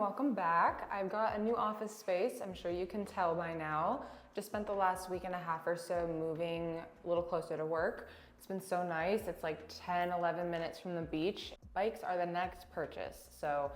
welcome back. I've got a new office space. I'm sure you can tell by now. Just spent the last week and a half or so moving a little closer to work. It's been so nice. It's like 10, 11 minutes from the beach. Bikes are the next purchase. So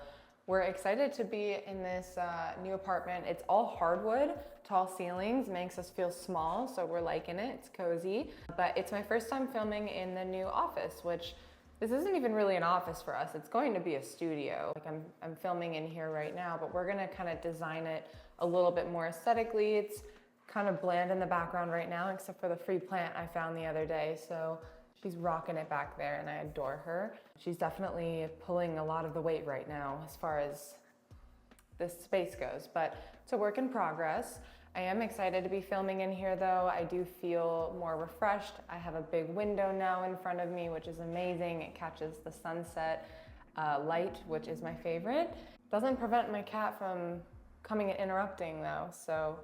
we're excited to be in this new apartment. It's all hardwood, tall ceilings, makes us feel small, so we're liking it. It's cozy. But it's my first time filming in the new office, which this isn't even really an office for us. It's going to be a studio. Like I'm filming in here right now, but we're gonna kind of design it a little bit more aesthetically. It's kind of bland in the background right now, except for the free plant I found the other day. So she's rocking it back there and I adore her. She's definitely pulling a lot of the weight right now as far as this space goes, but it's a work in progress. I am excited to be filming in here though. I do feel more refreshed. I have a big window now in front of me, which is amazing. It catches the sunset light, which is my favorite. Doesn't prevent my cat from coming and interrupting though, so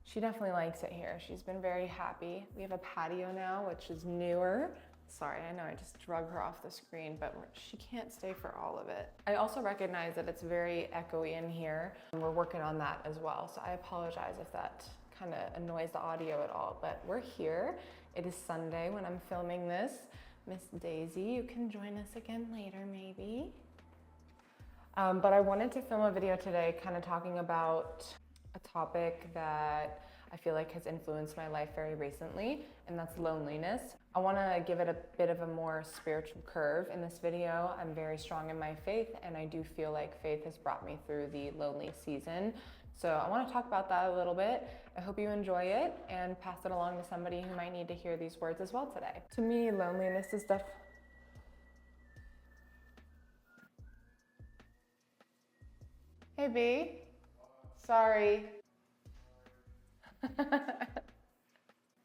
she definitely likes it here. She's been very happy. We have a patio now, which is newer. Sorry, I know I just drug her off the screen, but she can't stay for all of it. I also recognize that it's very echoey in here, and we're working on that as well. So I apologize if that kind of annoys the audio at all, but we're here. It is Sunday when I'm filming this. Miss Daisy, you can join us again later maybe. But I wanted to film a video today kind of talking about a topic that I feel like has influenced my life very recently, and that's loneliness. I want to give it a bit of a more spiritual curve in this video. I'm very strong in my faith, and I do feel like faith has brought me through the lonely season. So I want to talk about that a little bit. I hope you enjoy it and pass it along to somebody who might need to hear these words as well today. To me, loneliness is Hey B, sorry.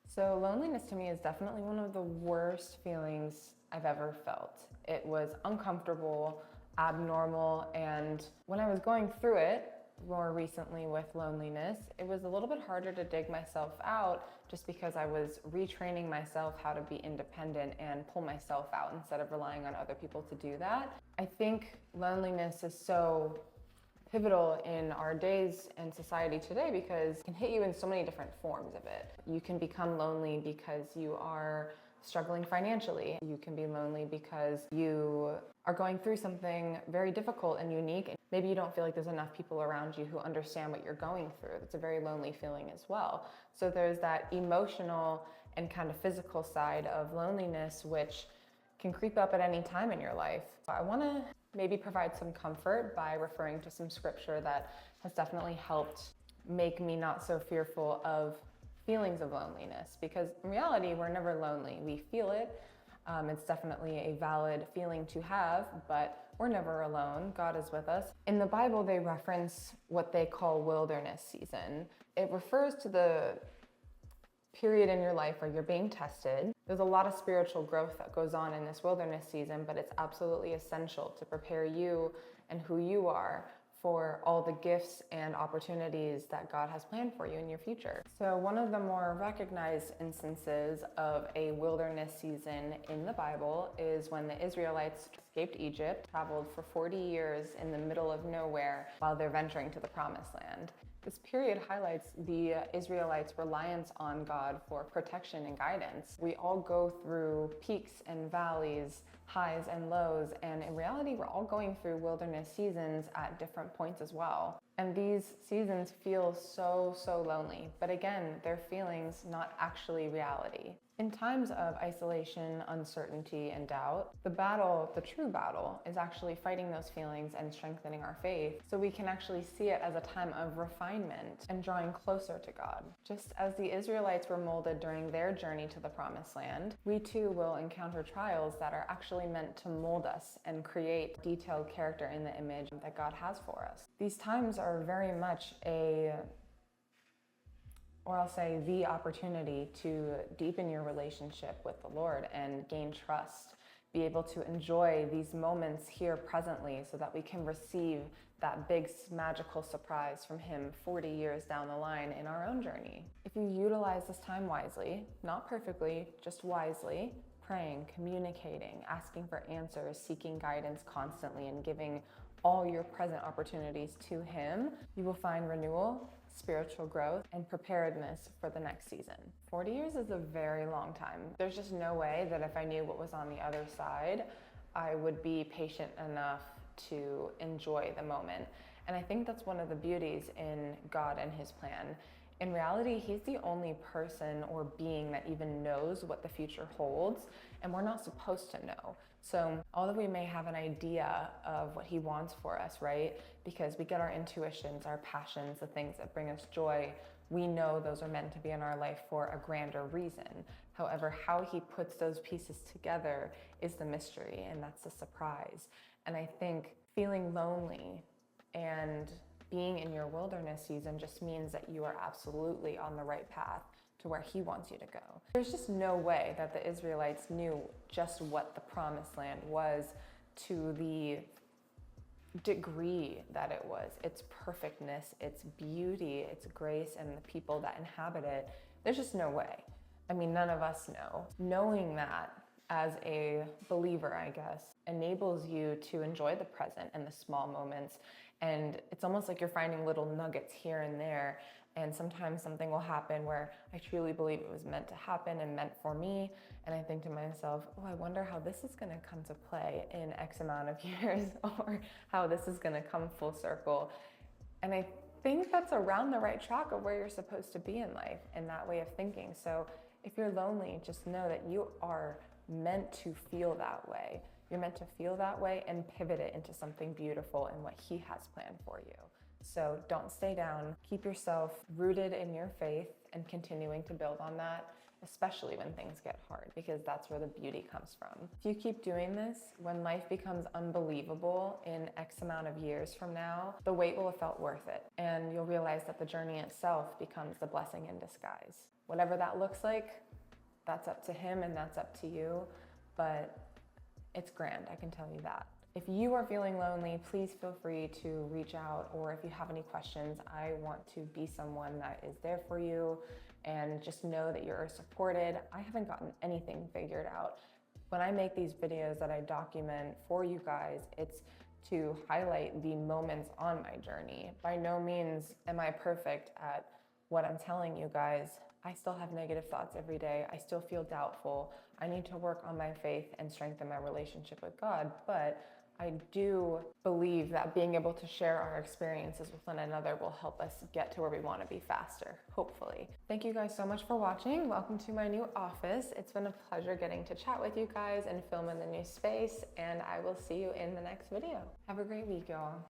So loneliness to me is definitely one of the worst feelings I've ever felt. It was uncomfortable, abnormal, and when I was going through it more recently with loneliness, it was a little bit harder to dig myself out just because I was retraining myself how to be independent and pull myself out instead of relying on other people to do that. I think loneliness is so pivotal in our days and society today because it can hit you in so many different forms of it. You can become lonely because you are struggling financially. You can be lonely because you are going through something very difficult and unique. And maybe you don't feel like there's enough people around you who understand what you're going through. It's a very lonely feeling as well. So there's that emotional and kind of physical side of loneliness, which can creep up at any time in your life. I want to maybe provide some comfort by referring to some scripture that has definitely helped make me not so fearful of feelings of loneliness, because in reality, we're never lonely. We feel it. It's definitely a valid feeling to have, but we're never alone. God is with us. In the Bible, they reference what they call wilderness season. It refers to the period in your life where you're being tested. There's a lot of spiritual growth that goes on in this wilderness season, but it's absolutely essential to prepare you and who you are for all the gifts and opportunities that God has planned for you in your future. So one of the more recognized instances of a wilderness season in the Bible is when the Israelites escaped Egypt, traveled for 40 years in the middle of nowhere while they're venturing to the Promised Land. This period highlights the Israelites' reliance on God for protection and guidance. We all go through peaks and valleys, highs and lows, and in reality, we're all going through wilderness seasons at different points as well. And these seasons feel so lonely, but again, they're feelings, not actually reality. In times of isolation, uncertainty, and doubt, the true battle, is actually fighting those feelings and strengthening our faith so we can actually see it as a time of refinement and drawing closer to God. Just as the Israelites were molded during their journey to the Promised Land, we too will encounter trials that are actually meant to mold us and create detailed character in the image that God has for us. These times are very much the opportunity to deepen your relationship with the Lord and gain trust, be able to enjoy these moments here presently so that we can receive that big magical surprise from Him 40 years down the line in our own journey. If you utilize this time wisely, not perfectly, just wisely, praying, communicating, asking for answers, seeking guidance constantly, and giving all your present opportunities to Him, you will find renewal, spiritual growth, and preparedness for the next season. 40 years is a very long time. There's just no way that if I knew what was on the other side, I would be patient enough to enjoy the moment. And I think that's one of the beauties in God and His plan. In reality, He's the only person or being that even knows what the future holds, and we're not supposed to know. So although we may have an idea of what He wants for us, right? Because we get our intuitions, our passions, the things that bring us joy, we know those are meant to be in our life for a grander reason. However, how He puts those pieces together is the mystery, and that's the surprise. And I think feeling lonely and being in your wilderness season just means that you are absolutely on the right path to where He wants you to go. There's just no way that the Israelites knew just what the promised land was to the degree that it was, its perfectness, its beauty, its grace, and the people that inhabit it. There's just no way. I mean, none of us know. Knowing that as a believer, I guess, enables you to enjoy the present and the small moments. And it's almost like you're finding little nuggets here and there. And sometimes something will happen where I truly believe it was meant to happen and meant for me. And I think to myself, oh, I wonder how this is going to come to play in X amount of years, or how this is going to come full circle. And I think that's around the right track of where you're supposed to be in life, in that way of thinking. So if you're lonely, just know that you are meant to feel that way. You're meant to feel that way and pivot it into something beautiful and what He has planned for you. So don't stay down. Keep yourself rooted in your faith and continuing to build on that, especially when things get hard, because that's where the beauty comes from. If you keep doing this, when life becomes unbelievable in X amount of years from now, the wait will have felt worth it. And you'll realize that the journey itself becomes the blessing in disguise. Whatever that looks like, that's up to Him and that's up to you. But it's grand, I can tell you that. If you are feeling lonely, please feel free to reach out, or if you have any questions, I want to be someone that is there for you, and just know that you're supported. I haven't gotten anything figured out. When I make these videos that I document for you guys, it's to highlight the moments on my journey. By no means am I perfect at what I'm telling you guys. I still have negative thoughts every day. I still feel doubtful. I need to work on my faith and strengthen my relationship with God. But I do believe that being able to share our experiences with one another will help us get to where we want to be faster, hopefully. Thank you guys so much for watching. Welcome to my new office. It's been a pleasure getting to chat with you guys and film in the new space, and I will see you in the next video. Have a great week, y'all.